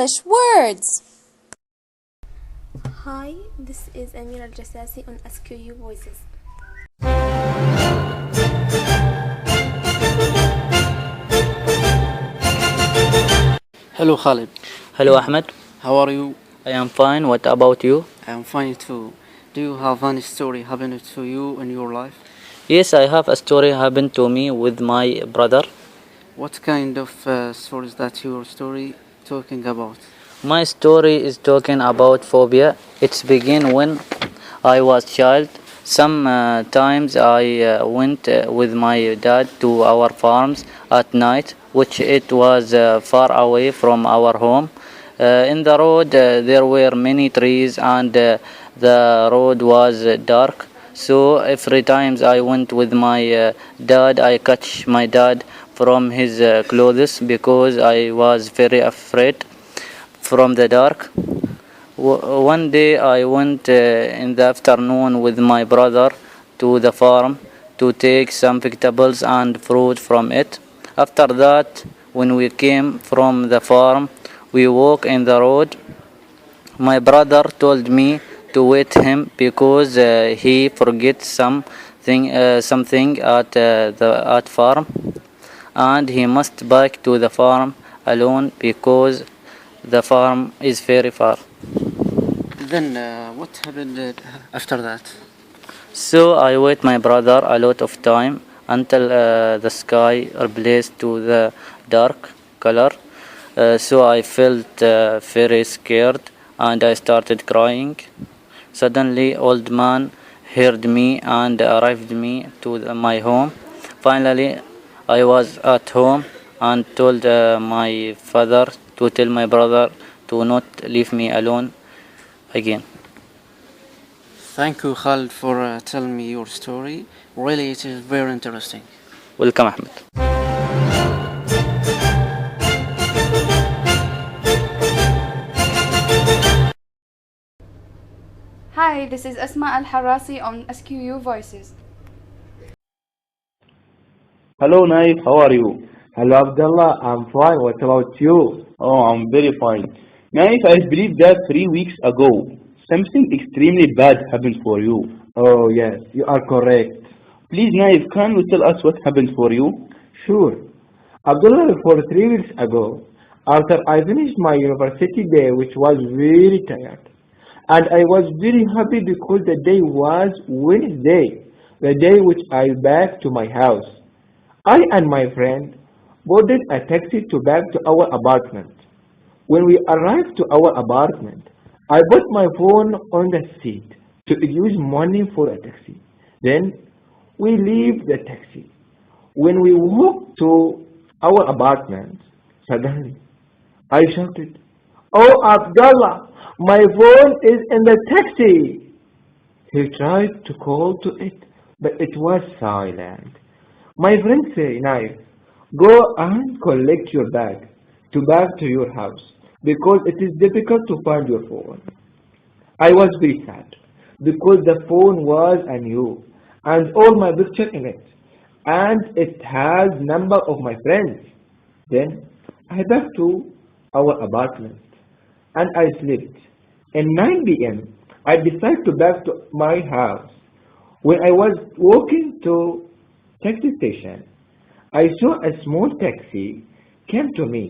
English words. Hi, this is Amira Al-Jassasi on SQU Voices. Hello Khalid, Hello Ahmed, how are you? I am fine. What about you? I am fine too. Do you have any story happened to you in your life? Yes, I have a story happened to me with my brother. What kind of stories that your story talking about? My story is talking about phobia. It's begin when I was child. Sometimes I went with my dad to our farms at night, which it was far away from our home. In the road there were many trees and the road was dark. So every times I went with my dad, I catch my dad from his clothes because I was very afraid from the dark. One day I went in the afternoon with my brother to the farm to take some vegetables and fruit from it. After that, when we came from the farm, we walk in the road. My brother told me to wait him because he forget something at farm, and he must back to the farm alone because the farm is very far. Then what happened after that? So I wait my brother a lot of time until the sky replaced to the dark color. So I felt very scared and I started crying. Suddenly, old man heard me and arrived me to my home. Finally, I was at home and told my father to tell my brother to not leave me alone again. Thank you Khalid for telling me your story. Really it is very interesting. Welcome, Ahmed. Hi, this is Asma Al Harasi on SQU Voices. Hello, Naif. How are you? Hello, Abdullah. I'm fine. What about you? Oh, I'm very fine. Naif, I believe that 3 weeks ago, something extremely bad happened for you. Oh, yes, you are correct. Please, Naif, can you tell us what happened for you? Sure. Abdullah, for 3 weeks ago, after I finished my university day, which was very tired, and I was very happy because the day was Wednesday, the day which I back to my house. I and my friend boarded a taxi to back to our apartment. When we arrived to our apartment, I put my phone on the seat to use money for a taxi. Then we leave the taxi. When we walked to our apartment, suddenly I shouted, "Oh, Abdullah, my phone is in the taxi." He tried to call to it, but it was silent. My friend said, "Naif, go and collect your bag to back to your house because it is difficult to find your phone." I was very sad because the phone was a new and all my picture in it and it has number of my friends. Then I back to our apartment and I slept. At 9 p.m. I decided to back to my house. When I was walking to taxi station, I saw a small taxi came to me.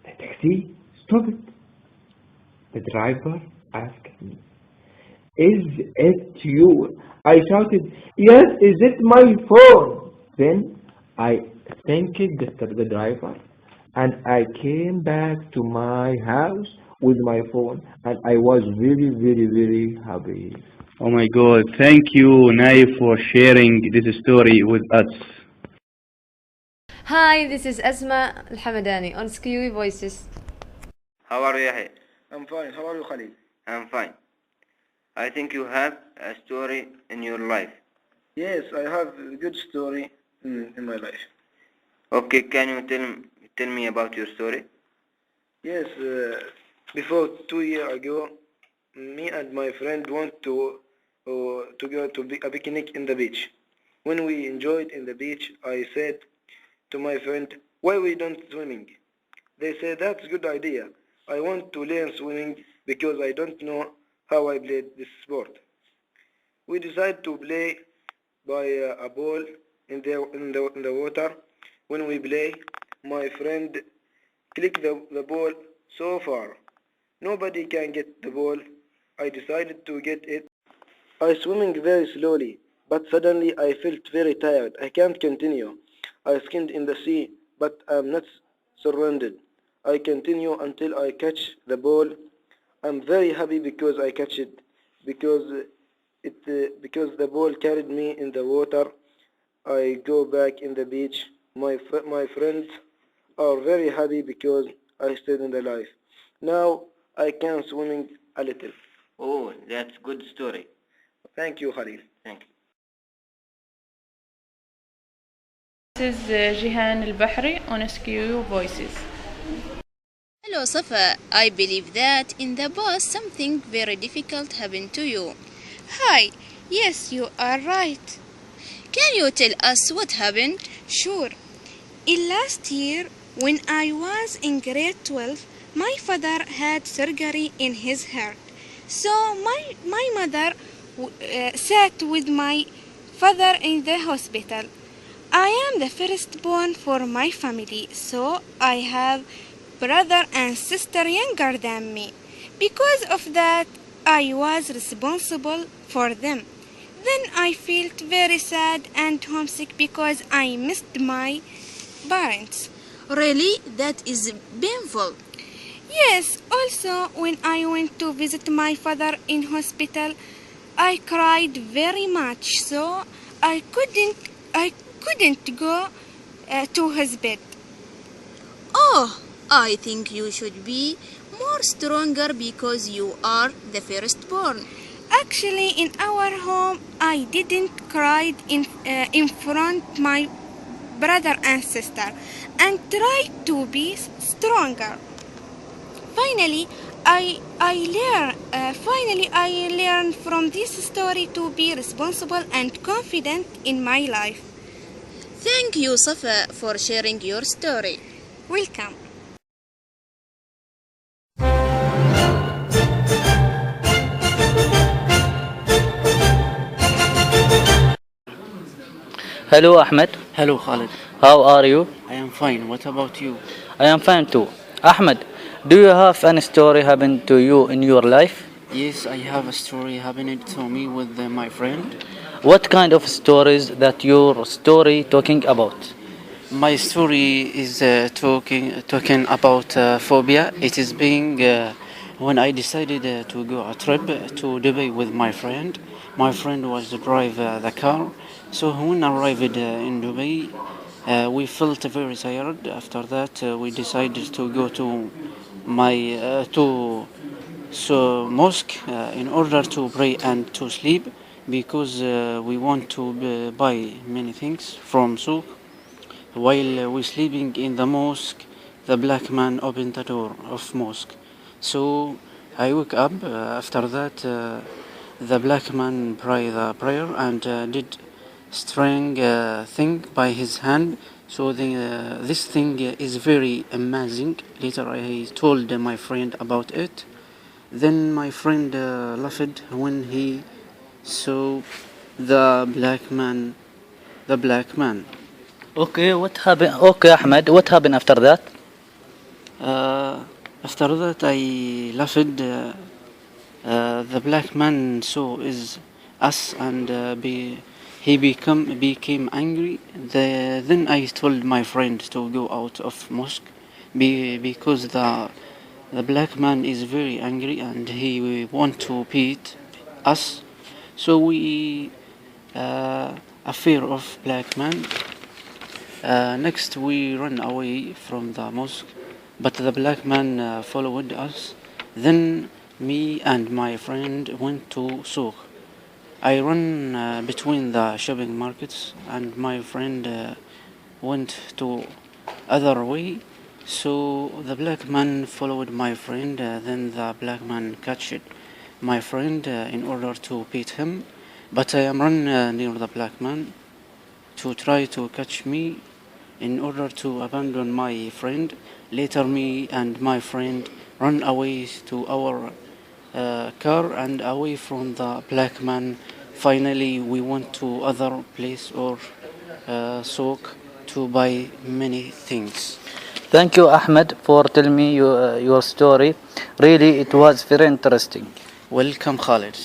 The taxi stopped. The driver asked me, "Is it you?" I shouted, "Yes, is it my phone?" Then I thanked the driver and I came back to my house with my phone and I was very, very, very happy. Oh my God, thank you, Naif, for sharing this story with us. Hi, this is Asma Al Hamadani on SQE Voices. How are you, Yahya? I'm fine. How are you, Khalid? I'm fine. I think you have a story in your life. Yes, I have a good story in my life. Okay, can you tell me about your story? Yes, before 2 years ago, me and my friend went to go to a picnic in the beach. When we enjoyed in the beach, I said to my friend, "Why we don't swimming?" They said, "That's a good idea." I want to learn swimming because I don't know how I played this sport. We decided to play by a ball in the water. When we play, my friend clicked the ball so far. Nobody can get the ball. I decided to get it. I swimming very slowly, but suddenly I felt very tired. I can't continue. I skimmed in the sea, but I'm not surrounded. I continue until I catch the ball. I'm very happy because I catch it, because the ball carried me in the water. I go back in the beach. My friends are very happy because I stayed in the life. Now I can swimming a little. Oh, that's good story. Thank you, Khalil. Thank you. This is Jihan Al-Bahri on SQ Voices. Hello, Safa. I believe that in the past something very difficult happened to you. Hi. Yes, you are right. Can you tell us what happened? Sure. In last year, when I was in grade 12, my father had surgery in his heart. So my mother sat with my father in the hospital. I am the firstborn for my family, so I have brother and sister younger than me. Because of that, I was responsible for them. Then I felt very sad and homesick because I missed my parents. Really? That is painful. Yes, also when I went to visit my father in hospital, I cried very much, so I couldn't go to his bed. Oh, I think you should be more stronger because you are the firstborn. Actually, in our home, I didn't cry in front my brother and sister, and tried to be stronger. Finally, I learned from this story to be responsible and confident in my life. Thank you, Safa, for sharing your story. Welcome. Hello, Ahmed. Hello, Khalid. How are you? I am fine. What about you? I am fine too. Ahmed, do you have any story happen to you in your life? Yes, I have a story happening to me with my friend. What kind of stories that your story talking about? My story is talking about phobia. It is being when I decided to go a trip to Dubai with my friend. My friend was to drive the car. So when I arrived in Dubai, we felt very tired. After that, we decided to go to mosque in order to pray and to sleep because we want to buy many things from souk. While we sleeping in the mosque, the black man opened the door of mosque. So I woke up. After that, the black man prayed the prayer and did strange thing by his hand. So this thing is very amazing. Later I told my friend about it. Then my friend laughed when he saw the black man. The black man. Okay, what happened? Okay, Ahmed, what happened after that? After that, I laughed. The black man saw is us, and he became angry. Then I told my friend to go out of mosque, because the black man is very angry and he want to beat us. So we a fear of black man. Next, we ran away from the mosque, but the black man followed us. Then me and my friend went to souk. I ran between the shopping markets, and my friend went to other way. So the black man followed my friend. Then the black man catched my friend in order to beat him. But I am run near the black man to try to catch me in order to abandon my friend. Later, me and my friend run away to our car and away from the black man. Finally, we went to other place or souk to buy many things. Thank you, Ahmed, for telling me your story. Really, it was very interesting. Welcome, Khalid.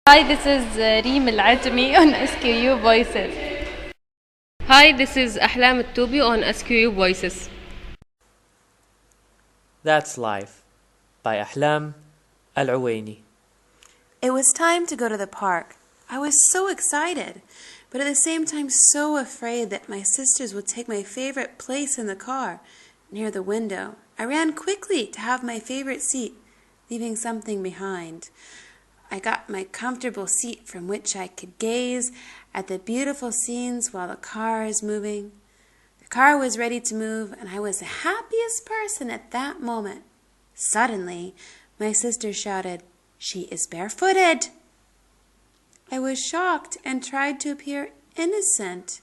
Hi, this is Reem Al-Ajmi on SQU Voices. Hi, this is Ahlam Al-Toubi on SQU Voices. That's Life by Ahlam Al-Uwaini. It was time to go to the park. I was so excited, but at the same time so afraid that my sisters would take my favorite place in the car, near the window. I ran quickly to have my favorite seat, leaving something behind. I got my comfortable seat from which I could gaze at the beautiful scenes while the car is moving. The car was ready to move, and I was the happiest person at that moment. Suddenly, my sister shouted, "She is barefooted!" I was shocked and tried to appear innocent,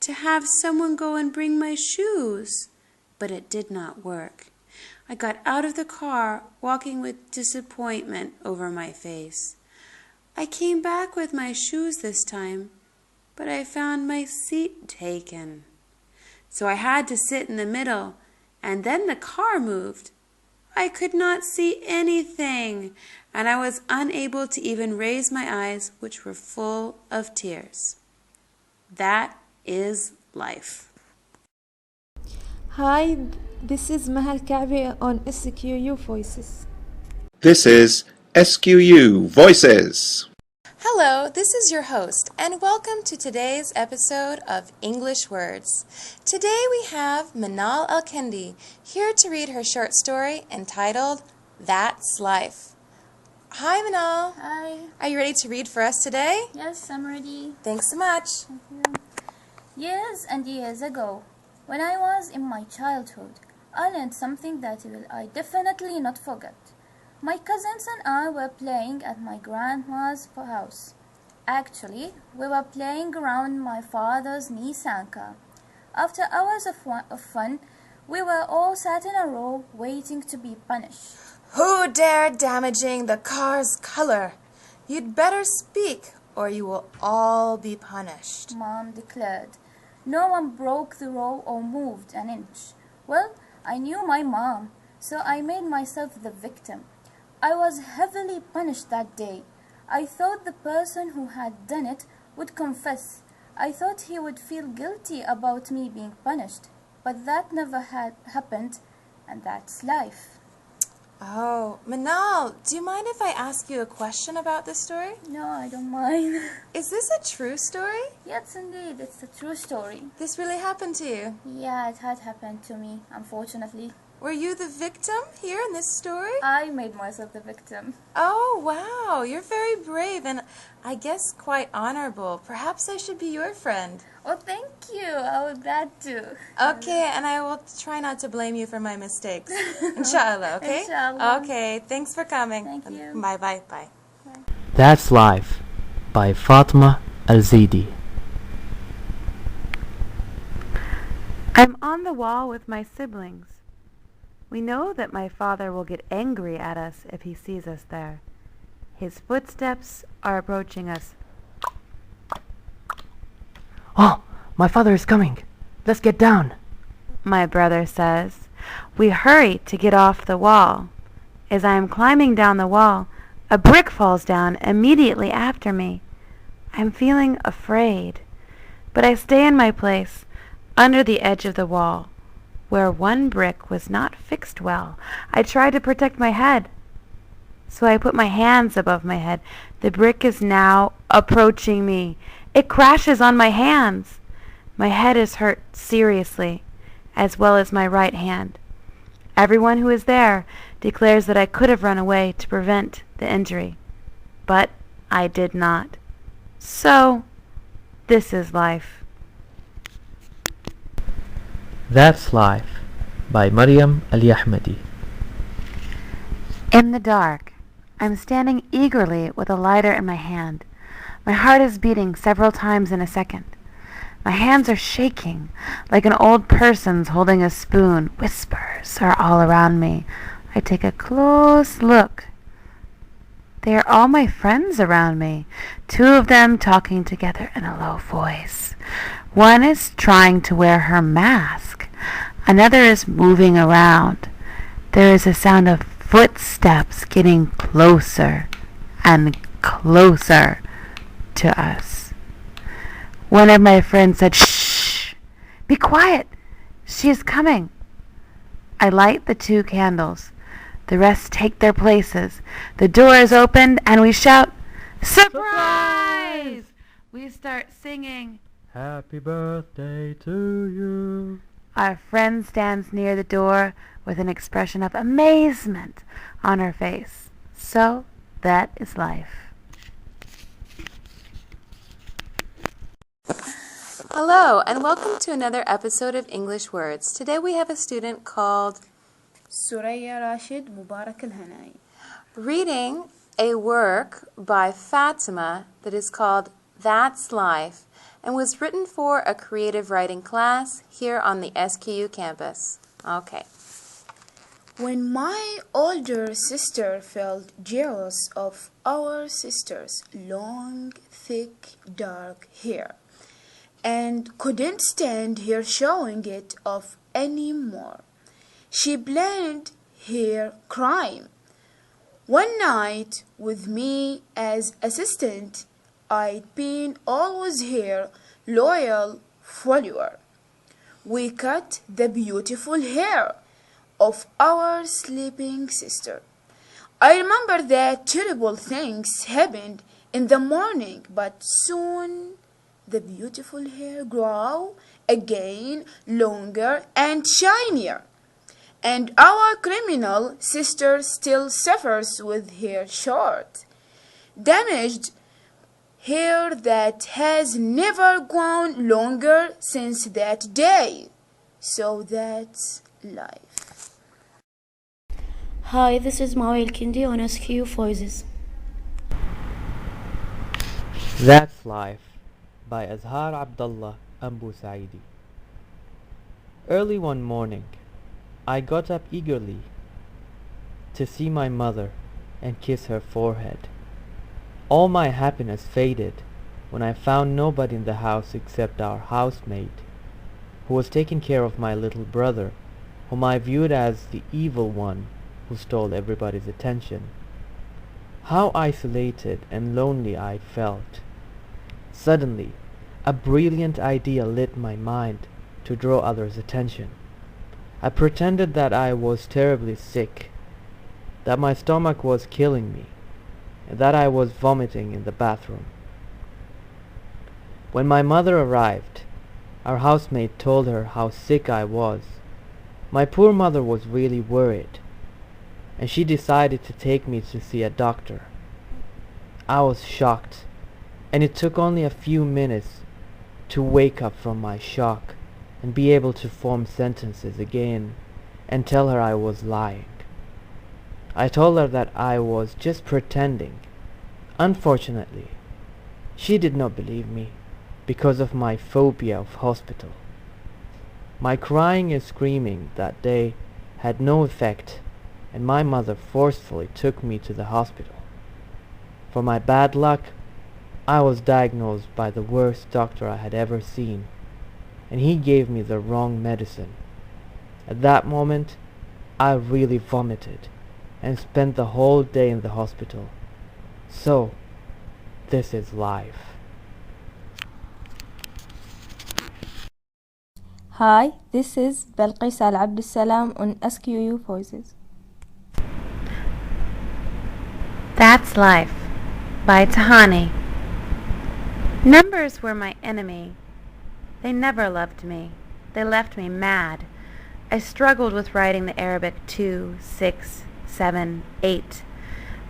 to have someone go and bring my shoes, but it did not work. I got out of the car, walking with disappointment over my face. I came back with my shoes this time, but I found my seat taken. So I had to sit in the middle, and then the car moved. I could not see anything, and I was unable to even raise my eyes, which were full of tears. That is life. Hi, this is Mahal Ka'bi on SQU Voices. This is SQU Voices. Hello, this is your host, and welcome to today's episode of English Words. Today we have Manal Al-Kendi here to read her short story entitled That's Life. Hi Manal. Hi. Are you ready to read for us today? Yes, I'm ready. Thanks so much. Thank you. Years and years ago, when I was in my childhood, I learned something that I definitely not forget. My cousins and I were playing at my grandma's house. Actually, we were playing around my father's Nissan car. After hours of fun, we were all sat in a row waiting to be punished. Who dared damaging the car's color? You'd better speak, or you will all be punished, Mom declared. No one broke the row or moved an inch. Well, I knew my mom, so I made myself the victim. I was heavily punished that day. I thought the person who had done it would confess. I thought he would feel guilty about me being punished. But that never had happened, and that's life. Oh, Manal, do you mind if I ask you a question about this story? No, I don't mind. Is this a true story? Yes, indeed, it's a true story. This really happened to you? Yeah, it had happened to me, unfortunately. Were you the victim here in this story? I made myself the victim. Oh, wow. You're very brave and I guess quite honorable. Perhaps I should be your friend. Oh, thank you. I would glad to. Okay, and I will try not to blame you for my mistakes. Inshallah, okay? Inshallah. Okay, thanks for coming. Thank you. Bye. That's Life by Fatma Al-Zidi. I'm on the wall with my siblings. We know that my father will get angry at us if he sees us there. His footsteps are approaching us. Oh, my father is coming. Let's get down, my brother says. We hurry to get off the wall. As I am climbing down the wall, a brick falls down immediately after me. I'm feeling afraid, but I stay in my place under the edge of the wall, where one brick was not fixed well. I try to protect my head, so I put my hands above my head. The brick is now approaching me. It crashes on my hands. My head is hurt seriously, as well as my right hand. Everyone who is there declares that I could have run away to prevent the injury, but I did not. So, this is life. That's Life by Maryam Ali-Ahmadi. In the dark, I'm standing eagerly with a lighter in my hand. My heart is beating several times in a second. My hands are shaking like an old person's holding a spoon. Whispers are all around me. I take a close look. They are all my friends around me, 2 of them talking together in a low voice. One is trying to wear her mask. Another is moving around. There is a sound of footsteps getting closer and closer to us. One of my friends said, "Shh! Be quiet! She is coming!" I light the 2 candles. The rest take their places. The door is opened and we shout, "Surprise!" We start singing, Happy birthday to you. Our friend stands near the door with an expression of amazement on her face. So that is life. Hello, and welcome to another episode of English Words. Today we have a student called Suraya Rashid Mubarak Al-Hanai, reading a work by Fatima that is called That's Life and was written for a creative writing class here on the SQU campus. Okay. When my older sister felt jealous of our sister's long, thick, dark hair and couldn't stand her showing it off anymore, she blamed her crime. One night, with me as assistant, I'd been always her loyal follower. We cut the beautiful hair of our sleeping sister. I remember that terrible things happened in the morning, but soon the beautiful hair grew again, longer and shinier. And our criminal sister still suffers with her short, damaged hair that has never grown longer since that day. So that's life. Hi, this is Mawi Al-Kindi on SQ Voices. That's Life by Azhar Abdullah Ambu Saidi. Early one morning, I got up eagerly to see my mother and kiss her forehead. All my happiness faded when I found nobody in the house except our housemaid, who was taking care of my little brother, whom I viewed as the evil one who stole everybody's attention. How isolated and lonely I felt. Suddenly, a brilliant idea lit my mind to draw others' attention. I pretended that I was terribly sick, that my stomach was killing me, and that I was vomiting in the bathroom. When my mother arrived, our housemaid told her how sick I was. My poor mother was really worried, and she decided to take me to see a doctor. I was shocked, and it took only a few minutes to wake up from my shock and be able to form sentences again and tell her I was lying. I told her that I was just pretending. Unfortunately, she did not believe me because of my phobia of hospital. My crying and screaming that day had no effect, and my mother forcefully took me to the hospital. For my bad luck, I was diagnosed by the worst doctor I had ever seen, and he gave me the wrong medicine. At that moment, I really vomited and spent the whole day in the hospital. So, this is life. Hi, this is Balqis Al Abdussalam on SQU Voices. That's Life by Tahani. Numbers were my enemy. They never loved me. They left me mad. I struggled with writing the Arabic 2, 6, 7, 8.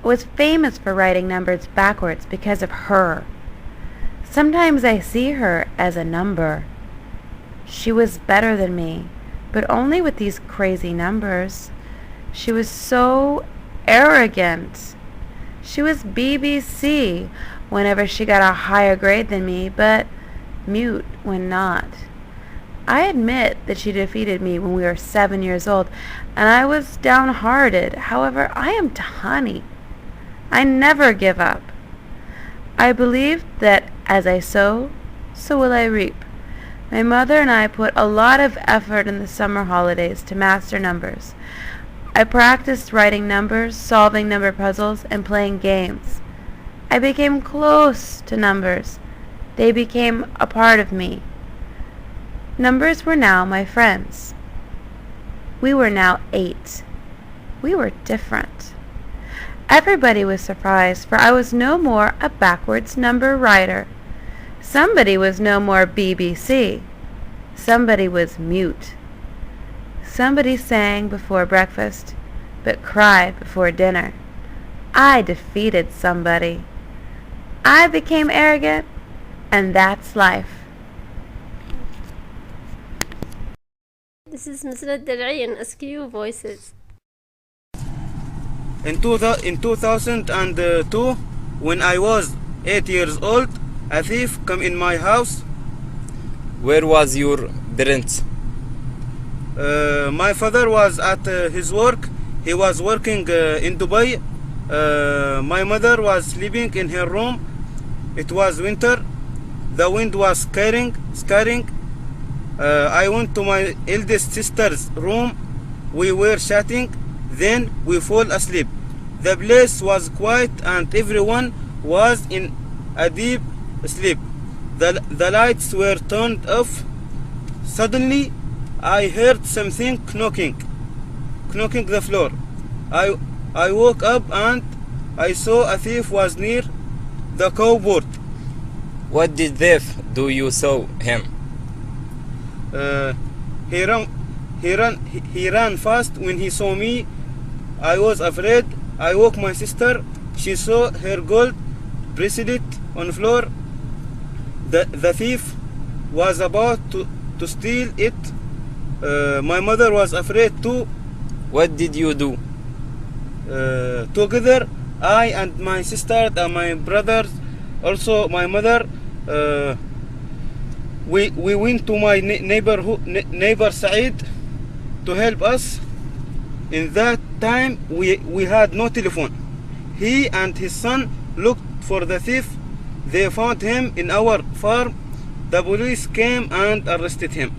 I was famous for writing numbers backwards because of her. Sometimes I see her as a number. She was better than me, but only with these crazy numbers. She was so arrogant. She was BBC, whenever she got a higher grade than me, but mute when not. I admit that she defeated me when we were 7 years old, and I was downhearted. However, I am Tahani. I never give up. I believe that as I sow, so will I reap. My mother and I put a lot of effort in the summer holidays to master numbers. I practiced writing numbers, solving number puzzles, and playing games. I became close to numbers. They became a part of me. Numbers were now my friends. We were now 8. We were different. Everybody was surprised, for I was no more a backwards number writer. Somebody was no more BBC. Somebody was mute. Somebody sang before breakfast, but cried before dinner. I defeated somebody. I became arrogant, and that's life. This is Nusrat Dal'i on SQ Voices. In 2002, when I was 8 years old, a thief came in my house. Where was your parents? My father was at his work. He was working in Dubai. My mother was sleeping in her room. It was winter. The wind was scaring. I went to my eldest sister's room. We were chatting. Then we fall asleep. The place was quiet and everyone was in a deep sleep. The lights were turned off. Suddenly, I heard something knocking the floor. I woke up and I saw a thief was near the cupboard. What did thief do you saw him? He ran fast. When he saw me, I was afraid. I woke my sister. She saw her gold bracelet on the floor. The thief was about to steal it. My mother was afraid too. What did you do? Together, I and my sister and my brothers, also my mother, we went to my neighbor Saeed to help us. In that time, we had no telephone. He and his son looked for the thief. They found him in our farm. The police came and arrested him.